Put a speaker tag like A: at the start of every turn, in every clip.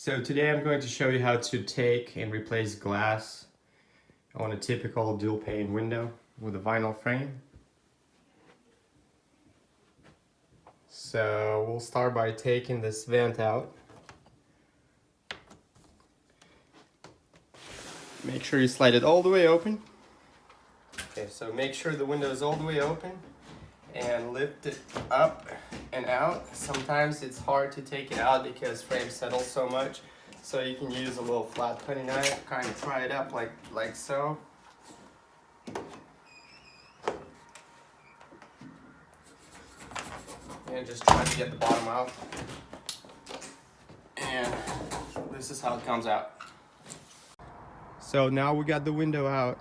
A: So today I'm going to show you how to take and replace glass on a typical dual pane window with a vinyl frame. So we'll start by taking this vent out. Make sure you slide it all the way open. Okay, so make sure the window is all the way open and lift it up and out. Sometimes it's hard to take it out because frame settles so much. So you can use a little flat putty knife, kind of pry it up like so. And just try to get the bottom out. And this is how it comes out. So now we got the window out.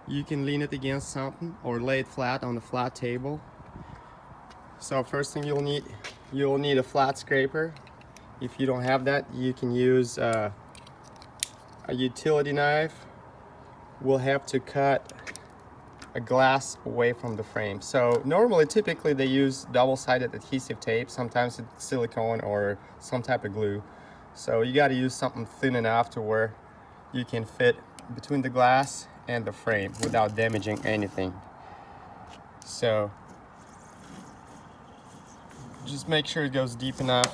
A: You can lean it against something or lay it flat on the flat table. So first thing you'll need a flat scraper. If you don't have that, you can use a utility knife. We'll have to cut a glass away from the frame. So typically they use double-sided adhesive tape. Sometimes it's silicone or some type of glue. So you got to use something thin enough to where you can fit between the glass and the frame without damaging anything. So just make sure it goes deep enough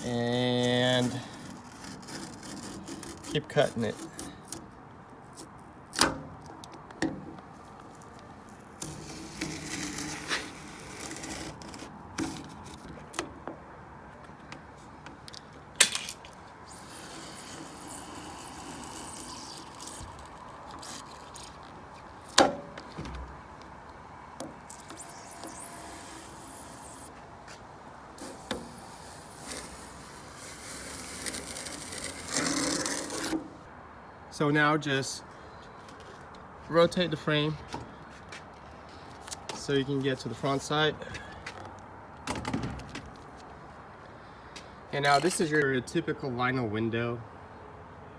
A: and keep cutting it. So now just rotate the frame so you can get to the front side. And now this is your typical vinyl window.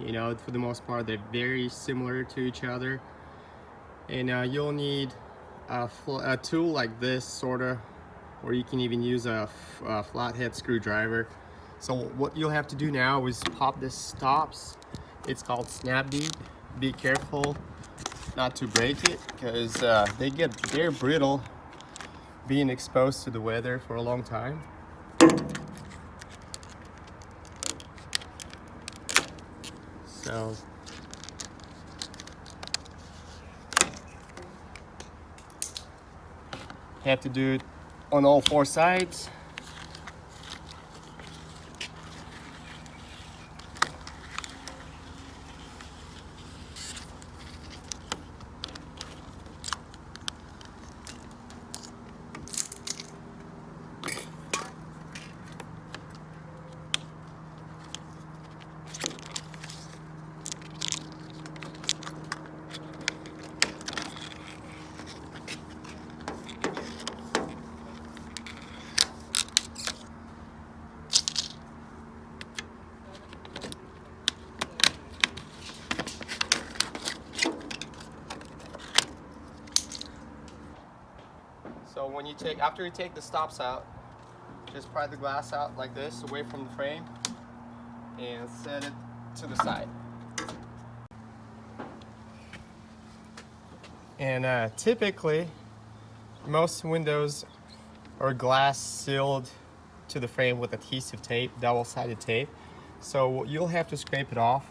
A: You know, for the most part, they're very similar to each other. And you'll need a tool like this, sorta, or you can even use a flathead screwdriver. So what you'll have to do now is pop the stops. It's called snap bead. Be careful not to break it because they're brittle being exposed to the weather for a long time. So you have to do it on all four sides. So after you take the stops out, just pry the glass out like this, away from the frame, and set it to the side. And typically, most windows are glass sealed to the frame with adhesive tape, double-sided tape. So you'll have to scrape it off.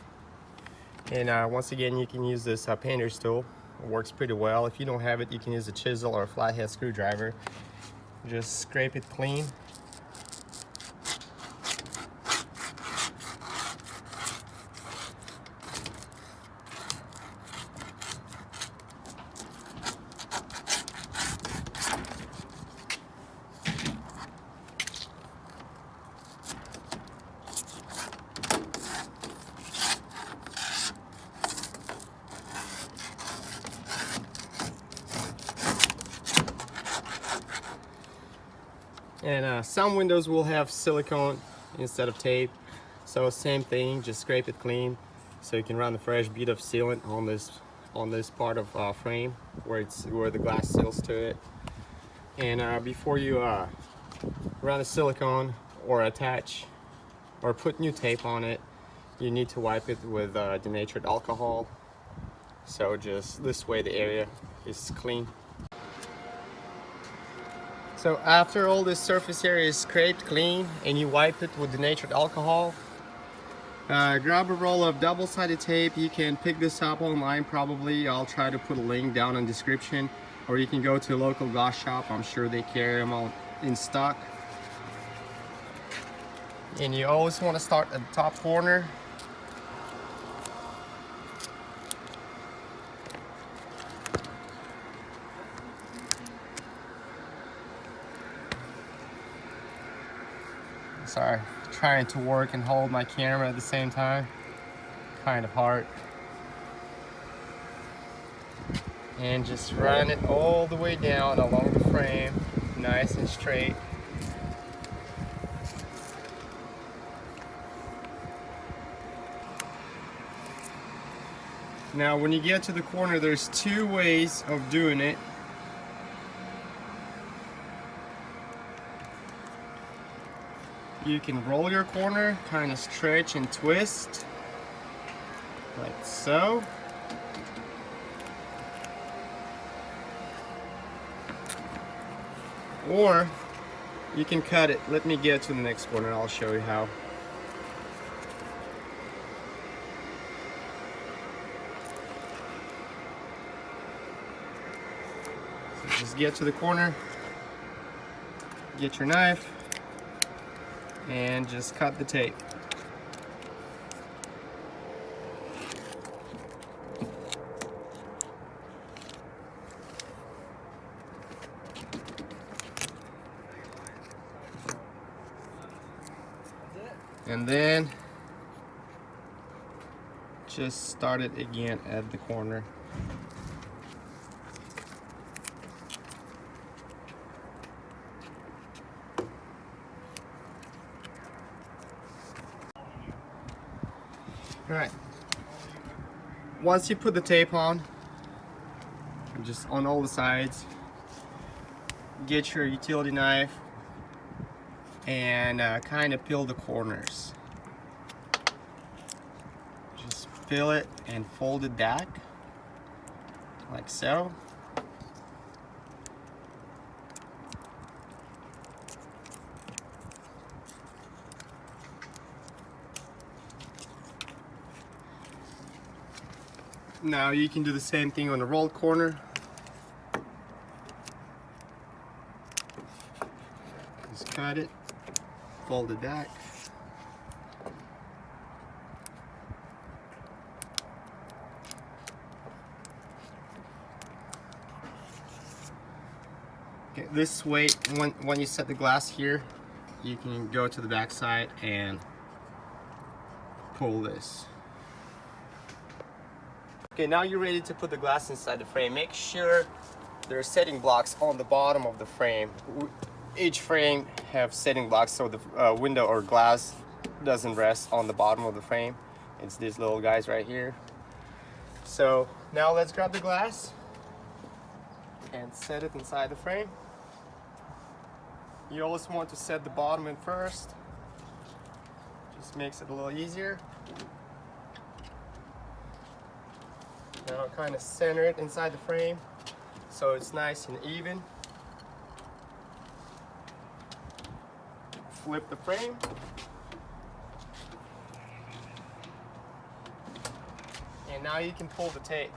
A: And once again, you can use this painter's tool. It works pretty well. If you don't have it, you can use a chisel or a flathead screwdriver. Just scrape it clean. And some windows will have silicone instead of tape. So same thing, just scrape it clean so you can run a fresh bead of sealant on this part of frame where the glass seals to it. And before you run a silicone or attach or put new tape on it, you need to wipe it with denatured alcohol. So just this way the area is clean. So after all this surface area is scraped clean and you wipe it with denatured alcohol, grab a roll of double-sided tape. You can pick this up online probably. I'll try to put a link down in the description, or you can go to a local glass shop. I'm sure they carry them all in stock. And you always want to start at the top corner. Sorry, trying to work and hold my camera at the same time. Kind of hard. And just run it all the way down along the frame, nice and straight. Now when you get to the corner, there's two ways of doing it. You can roll your corner, kind of stretch and twist, like so. Or you can cut it. Let me get to the next corner, I'll show you how. So just get to the corner, get your knife, and just cut the tape. And then just start it again at the corner. Alright, once you put the tape on, just on all the sides, get your utility knife and kind of peel the corners. Just peel it and fold it back, like so. Now you can do the same thing on the rolled corner. Just cut it, fold it back. Okay, this way, when you set the glass here, you can go to the back side and pull this. Okay, now you're ready to put the glass inside the frame. Make sure there are setting blocks on the bottom of the frame. Each frame have setting blocks so the window or glass doesn't rest on the bottom of the frame. It's these little guys right here. So now let's grab the glass and set it inside the frame. You always want to set the bottom in first. Just makes it a little easier. Now kind of center it inside the frame so it's nice and even. Flip the frame. And now you can pull the tape.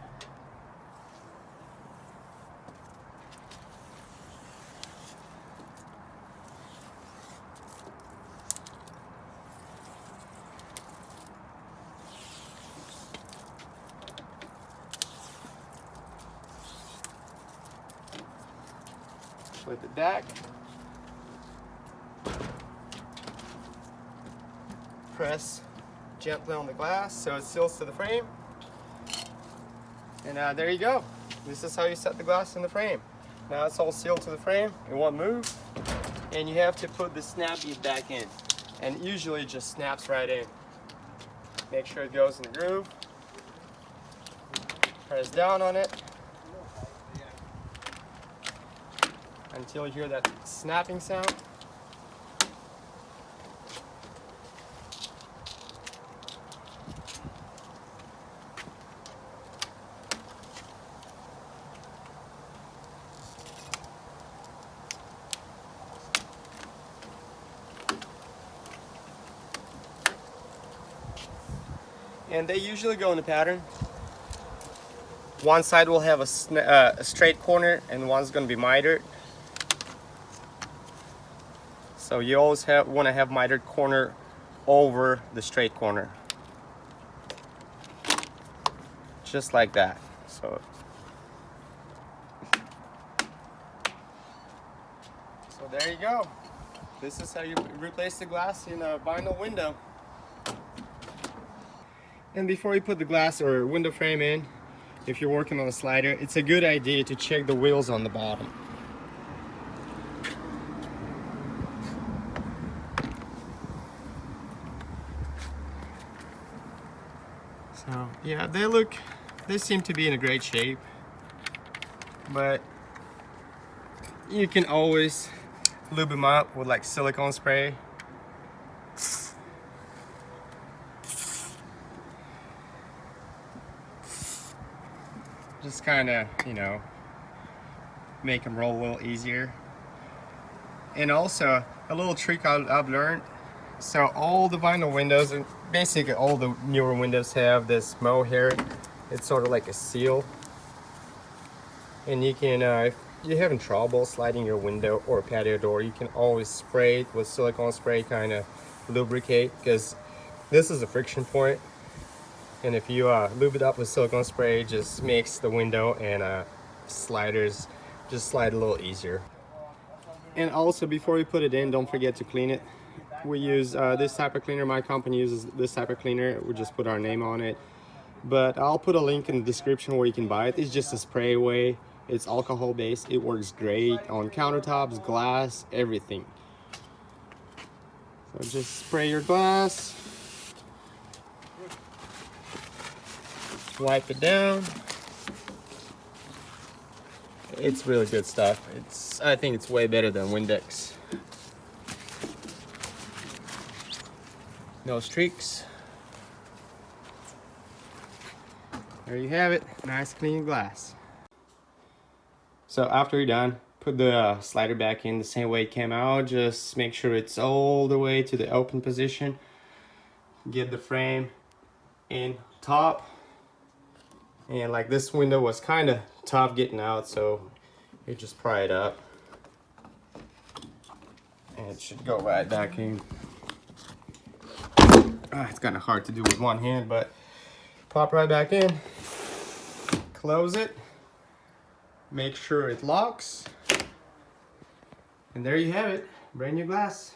A: Flip it back. Press gently on the glass so it seals to the frame. And there you go. This is how you set the glass in the frame. Now it's all sealed to the frame. It won't move. And you have to put the snap bead back in. And usually it just snaps right in. Make sure it goes in the groove. Press down on it until you hear that snapping sound. and they usually go in a pattern. One side will have a straight corner and one's going to be mitered. So you always want to have mitered corner over the straight corner. Just like that. So there you go. This is how you replace the glass in a vinyl window. And before you put the glass or window frame in, if you're working on a slider, it's a good idea to check the wheels on the bottom. So yeah, they seem to be in a great shape, but you can always lube them up with like silicone spray. Just kind of, you know, make them roll a little easier. And also a little trick I've learned. So all the vinyl windows, and basically all the newer windows, have this mohair. It's sort of like a seal. And you can, if you're having trouble sliding your window or patio door, you can always spray it with silicone spray, kind of lubricate, because this is a friction point. And if you lube it up with silicone spray, it just makes the window and sliders just slide a little easier. And also, before you put it in, don't forget to clean it. We use this type of cleaner. My company uses this type of cleaner. We just put our name on it. But I'll put a link in the description where you can buy it. It's just a spray away. It's alcohol based. It works great on countertops, glass, everything. So just spray your glass. Wipe it down. It's really good stuff. I think it's way better than Windex. No streaks. There you have it. Nice clean glass. So after you're done, put the slider back in the same way it came out. Just make sure it's all the way to the open position. Get the frame in top. And like this window was kind of tough getting out, so you just pry it up. And it should go right back in. It's kind of hard to do with one hand, but pop right back in. Close it. Make sure it locks. And there you have it. Brand new glass.